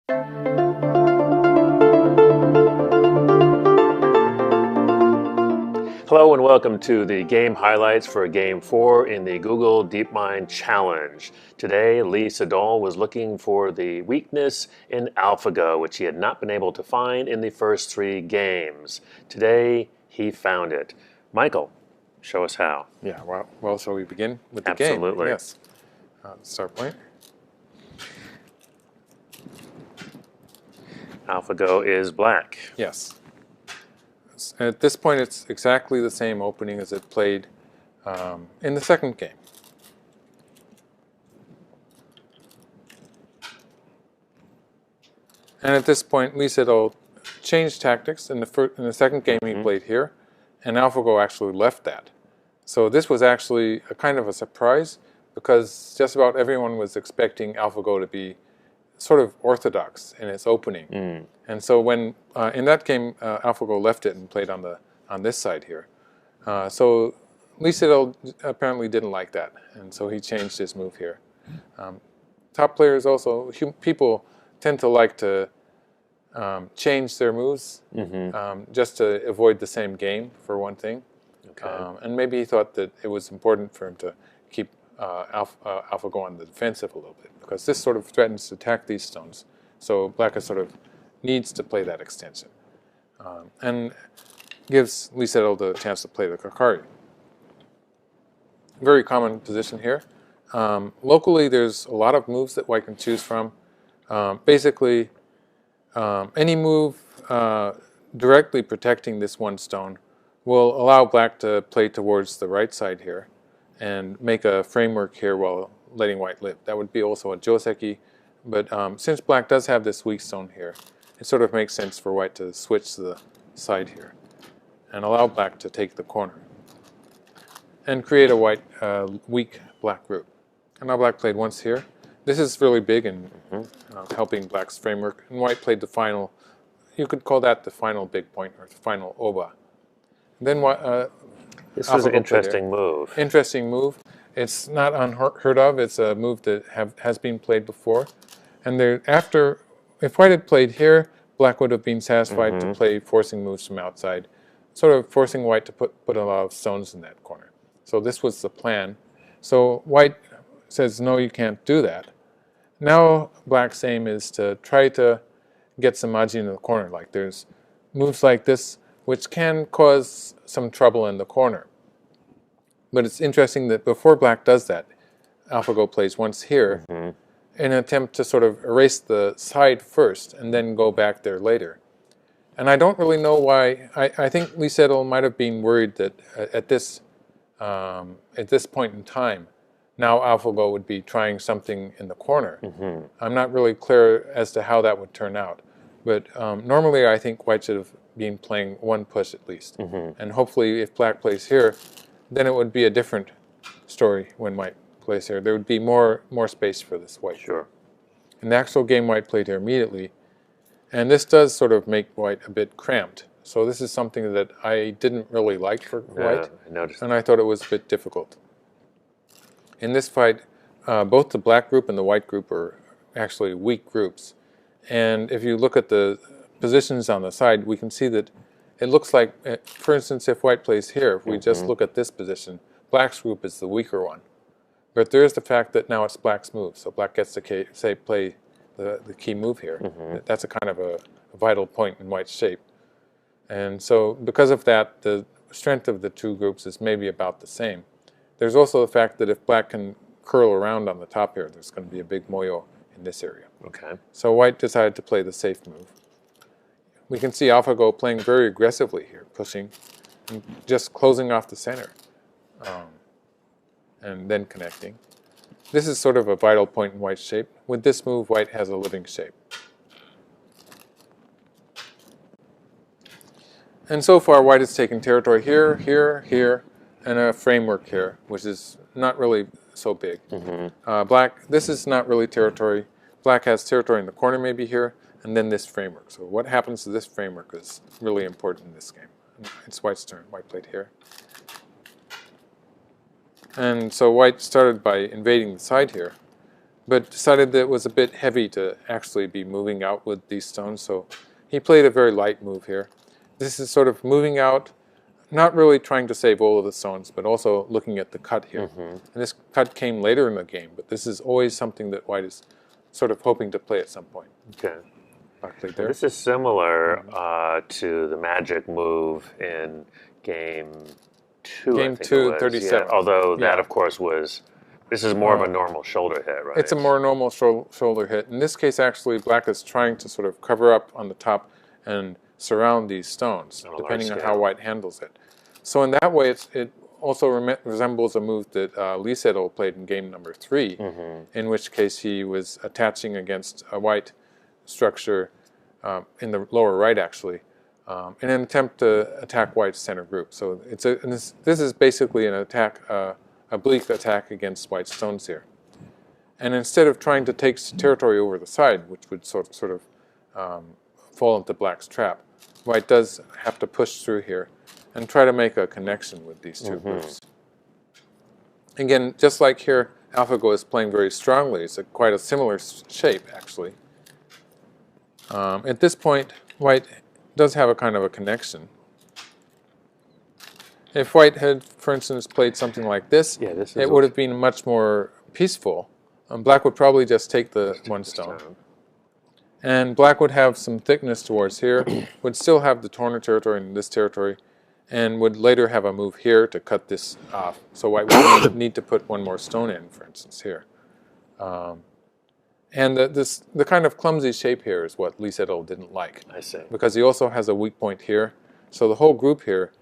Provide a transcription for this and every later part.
Hello and welcome to the game highlights for Game 4 in the Google DeepMind Challenge. Today, Lee Sedol was looking for the weakness in AlphaGo, which he had not been able to find in the first 3 games. Today, he found it. Michael, show us how. Yeah, well, shall we begin with the game? Absolutely. Yes. Start point. AlphaGo is black. Yes. And at this point, it's exactly the same opening as it played in the second game. And at this point, Lee Sedol changed tactics. In the second game, he played here, and AlphaGo actually left that. So this was actually a kind of a surprise, because just about everyone was expecting AlphaGo to be sort of orthodox in its opening. And so when in that game, AlphaGo left it and played on this side here. So Lee Sedol apparently didn't like that, and so he changed his move here. Top players also, people tend to like to change their moves just to avoid the same game, for one thing. Okay. And maybe he thought that it was important for him to keep AlphaGo on the defensive a little bit, because this sort of threatens to attack these stones. So black is sort of needs to play that extension, and gives Lee Sedol the chance to play the Kakari. Very common position here. Locally, there's a lot of moves that white can choose from. Basically, any move directly protecting this one stone will allow black to play towards the right side here and make a framework here while letting white live. That would be also a joseki, but since black does have this weak stone here, it sort of makes sense for white to switch the side here and allow black to take the corner and create a white weak black group. And now black played once here. This is really big in helping black's framework, and white played the final, you could call that the final big point, or the final oba. Then this was an interesting move. Interesting move. It's not unheard of. It's a move that has been played before. And if white had played here, black would have been satisfied to play forcing moves from outside, sort of forcing white to put a lot of stones in that corner. So this was the plan. So white says, no, you can't do that. Now black's aim is to try to get some maji in the corner. Like there's moves like this, which can cause some trouble in the corner. But it's interesting that before black does that, AlphaGo plays once here in an attempt to sort of erase the side first and then go back there later. And I don't really know why. I think Lee Sedol might have been worried that at this point in time, now AlphaGo would be trying something in the corner. I'm not really clear as to how that would turn out. But normally I think white should have been playing one push at least. And hopefully if black plays here, then it would be a different story when white plays here. There would be more space for this white. Sure. In the actual game, white played here immediately. And this does sort of make white a bit cramped. So this is something that I didn't really like for white. I noticed. And I thought it was a bit difficult. In this fight, both the black group and the white group are actually weak groups. And if you look at the positions on the side, we can see that it looks like, for instance, if white plays here, if we just look at this position, black's group is the weaker one. But there is the fact that now it's black's move, so black gets to play the key move here. That's a kind of a vital point in white's shape. And so because of that, the strength of the two groups is maybe about the same. There's also the fact that if black can curl around on the top here, there's going to be a big moyo in this area. Okay. So white decided to play the safe move. We can see AlphaGo playing very aggressively here, pushing, and just closing off the center, and then connecting. This is sort of a vital point in white's shape. With this move, white has a living shape. And so far, white has taken territory here, here, here, and a framework here, which is not really so big. Black, this is not really territory. Black has territory in the corner maybe here, and then this framework. So what happens to this framework is really important in this game. It's white's turn. White played here. And so white started by invading the side here. but decided that it was a bit heavy to actually be moving out with these stones, so he played a very light move here. This is sort of moving out, not really trying to save all of the stones, but also looking at the cut here. And this cut came later in the game, but this is always something that white is sort of hoping to play at some point. Okay. Played there. This is similar to the magic move in game 2. Game I think 2, it was. 37. Yeah. Although that, of course, was... This is more of a normal shoulder hit, right? It's a more normal shoulder hit. In this case, actually, black is trying to sort of cover up on the top and surround these stones, depending on how white handles it. So in that way, it also resembles a move that Lee Sedol played in game number 3, in which case he was attaching against a white structure in the lower right, actually, in an attempt to attack white's center group. So this is basically an attack, oblique attack against white stones here. And instead of trying to take territory over the side, which would sort of fall into black's trap, white does have to push through here and try to make a connection with these two groups. Again, just like here, AlphaGo is playing very strongly. It's quite a similar shape, actually. At this point, white does have a kind of a connection. If white had, for instance, played something like this, it would have been much more peaceful. Black would probably just take the one stone. And black would have some thickness towards here, would still have the corner territory and this territory, and would later have a move here to cut this off. So white would need to put one more stone in, for instance, here. And the kind of clumsy shape here is what Lee Sedol didn't like. I see. Because he also has a weak point here. So the whole group here,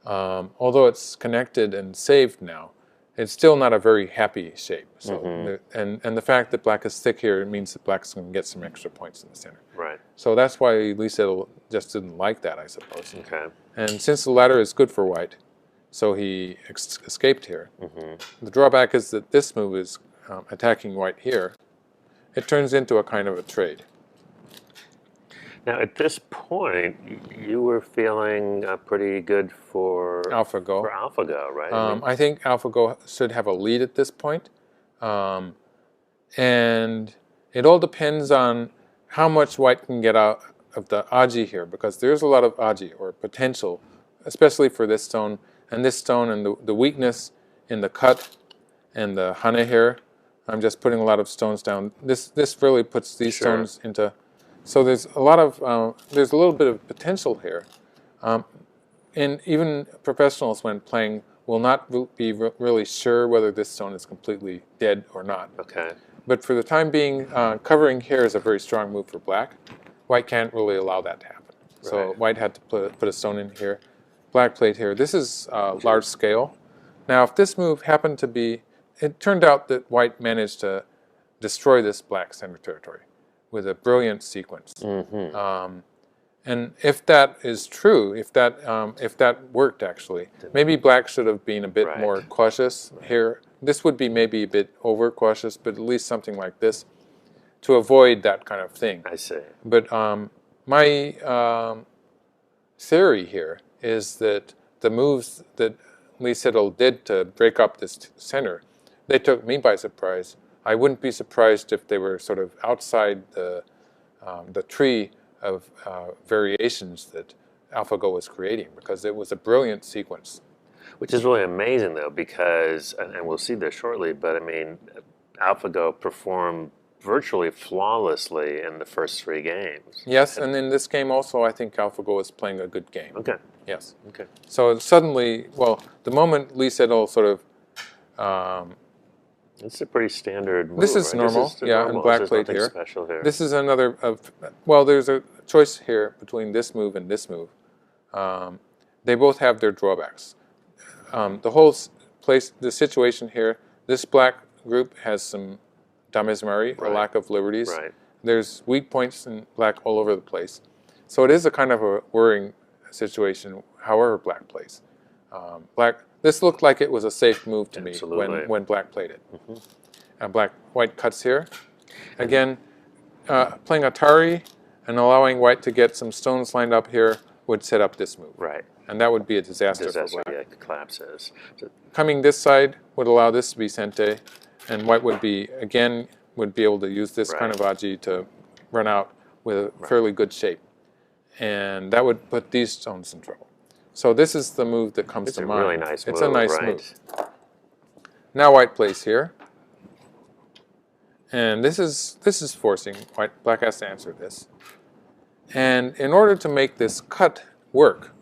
although it's connected and saved now, it's still not a very happy shape. So and the fact that black is thick here means that black's going to get some extra points in the center. Right. So that's why Lee Sedol just didn't like that, I suppose. Okay. And since the latter is good for white, so he escaped here. The drawback is that this move is attacking white here. It turns into a kind of a trade. Now, at this point, you were feeling pretty good for AlphaGo. Right? I think AlphaGo should have a lead at this point. And it all depends on how much white can get out of the aji here, because there's a lot of aji, or potential, especially for this stone, and the weakness in the cut and the hane here. I'm just putting a lot of stones down. This really puts these stones into... So there's a lot of, there's a little bit of potential here. And even professionals, when playing, will not be really sure whether this stone is completely dead or not. Okay. But for the time being, covering here is a very strong move for black. White can't really allow that to happen. So white had to put a stone in here. Black played here. This is large scale. Now, if this move happened to be... It turned out that white managed to destroy this black center territory with a brilliant sequence. And if that is true, if that worked actually, maybe black should have been a bit more cautious here. This would be maybe a bit over cautious, but at least something like this to avoid that kind of thing. I see. But my theory here is that the moves that Lee Sedol did to break up this center, they took me by surprise. I wouldn't be surprised if they were sort of outside the tree of variations that AlphaGo was creating, because it was a brilliant sequence. Which is really amazing, though, because, and we'll see this shortly, but I mean, AlphaGo performed virtually flawlessly in the first 3 games. Yes, and in this game also, I think AlphaGo is playing a good game. Okay. Yes. Okay. So suddenly, well, the moment Lee Sedol sort of... It's a pretty standard move, This is normal, this is normal. And black played here. Special here. This is another well, there's a choice here between this move and this move. They both have their drawbacks. The whole the situation here, this black group has some damezmari, a lack of liberties. There's weak points in black all over the place. So it is a kind of a worrying situation, however black plays. This looked like it was a safe move to me when black played it. White cuts here. Again, playing Atari and allowing white to get some stones lined up here would set up this move. And that would be a disaster for black. Yeah, collapses. Coming this side would allow this to be sente, and white would be, again, would be able to use this kind of aji to run out with a fairly good shape. And that would put these stones in trouble. So this is the move that comes to mind. It's a really nice move. It's a nice move. Now white plays here. And this is forcing. Black has to answer this. And in order to make this cut work,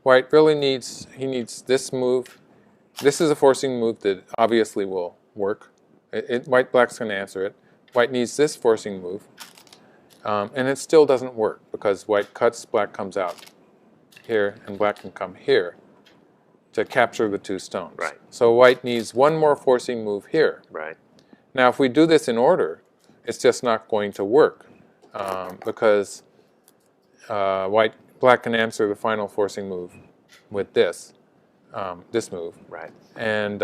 white really needs this move. This is a forcing move that obviously will work. Black's going to answer it. White needs this forcing move. And it still doesn't work because white cuts, black comes out here, and black can come here to capture the two stones. Right. So white needs one more forcing move here. Right. Now, if we do this in order, it's just not going to work because black can answer the final forcing move with this move. Right. And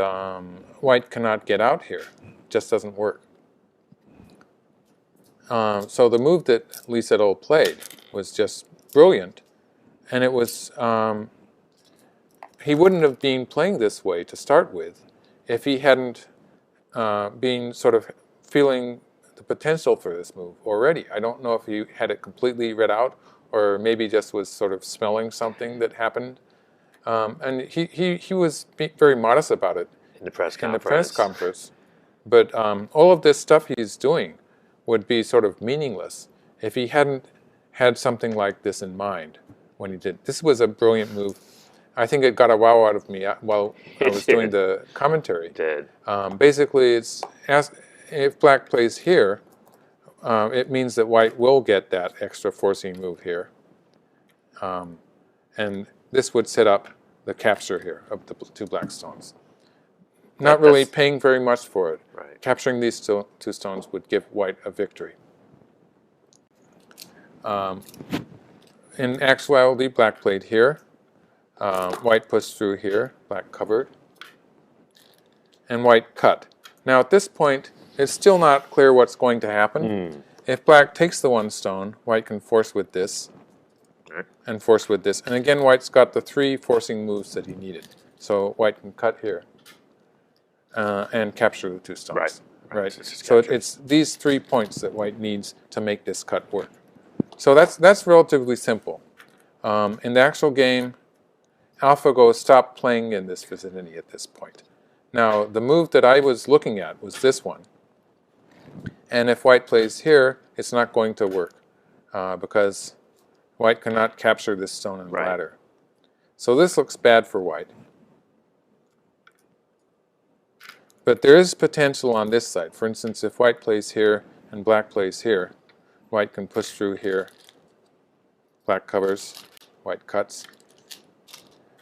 white cannot get out here. It just doesn't work. So the move that Lee Sedol played was just brilliant. And it was, he wouldn't have been playing this way to start with if he hadn't been sort of feeling the potential for this move already. I don't know if he had it completely read out or maybe just was sort of smelling something that happened. And he was very modest about it in the press conference. But all of this stuff he's doing would be sort of meaningless if he hadn't had something like this in mind when he did. This was a brilliant move. I think it got a wow out of me while I was doing the commentary. It did. Basically, if black plays here, it means that white will get that extra forcing move here. And this would set up the capture here of the two black stones. Not really paying very much for it. Right. Capturing these two stones would give white a victory. In actuality, black played here. White pushed through here. Black covered. And white cut. Now at this point, it's still not clear what's going to happen. If black takes the one stone, white can force with this. And force with this. And again, white's got the three forcing moves that he needed. So white can cut here. And capture the two stones. Right. So it's these 3 points that white needs to make this cut work. So that's relatively simple. In the actual game, AlphaGo stopped playing in this vicinity at this point. Now, the move that I was looking at was this one. And if white plays here, it's not going to work because white cannot capture this stone and ladder. So this looks bad for white. But there is potential on this side. For instance, if white plays here and black plays here, white can push through here. Black covers, white cuts.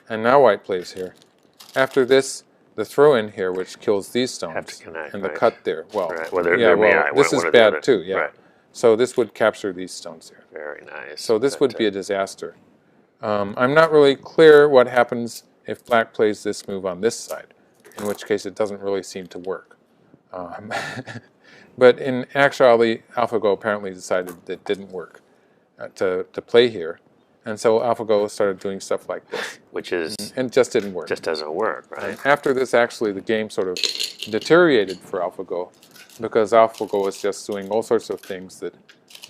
And now white plays here. After this, the throw in here, which kills these stones, and the cut there. Well, this is bad too. Yeah. So this would capture these stones here. Very nice. So this would be a disaster. I'm not really clear what happens if black plays this move on this side, in which case it doesn't really seem to work. But in actuality, AlphaGo apparently decided that it didn't work to play here. And so AlphaGo started doing stuff like this. Which is... And it just didn't work. Just doesn't work, right? And after this, actually, the game sort of deteriorated for AlphaGo because AlphaGo was just doing all sorts of things that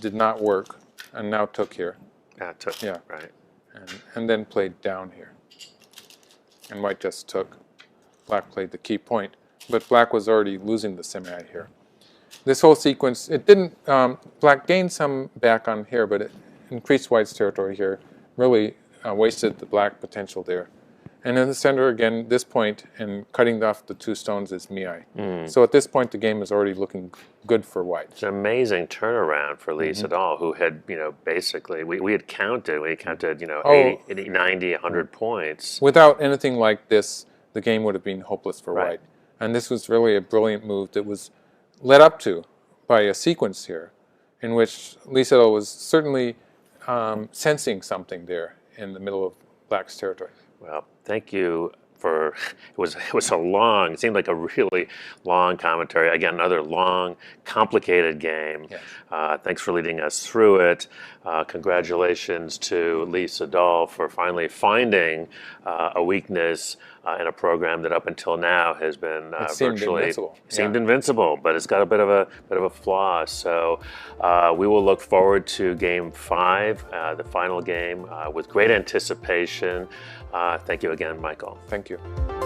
did not work and now took here. Yeah, right. And then played down here. And white just took. Black played the key point. But black was already losing the semi here. This whole sequence, it didn't... black gained some back on here, but it increased white's territory here. Really wasted the black potential there. And in the center, again, this point, and cutting off the two stones is Miai. So at this point, the game is already looking good for white. It's an amazing turnaround for Lee Sedol, who had, basically, we had counted, 80, 90, 100 points. Without anything like this, the game would have been hopeless for white. And this was really a brilliant move that was led up to by a sequence here, in which Lee Sedol was certainly sensing something there in the middle of black's territory. Well, thank you for it was a long. It seemed like a really long commentary. Again, another long, complicated game. Yes. Thanks for leading us through it. Congratulations to Lee Sedol for finally finding a weakness in a program that up until now has been virtually seemed invincible, but it's got a bit of a flaw. So we will look forward to Game 5, the final game, with great anticipation. Thank you again, Michael. Thank you.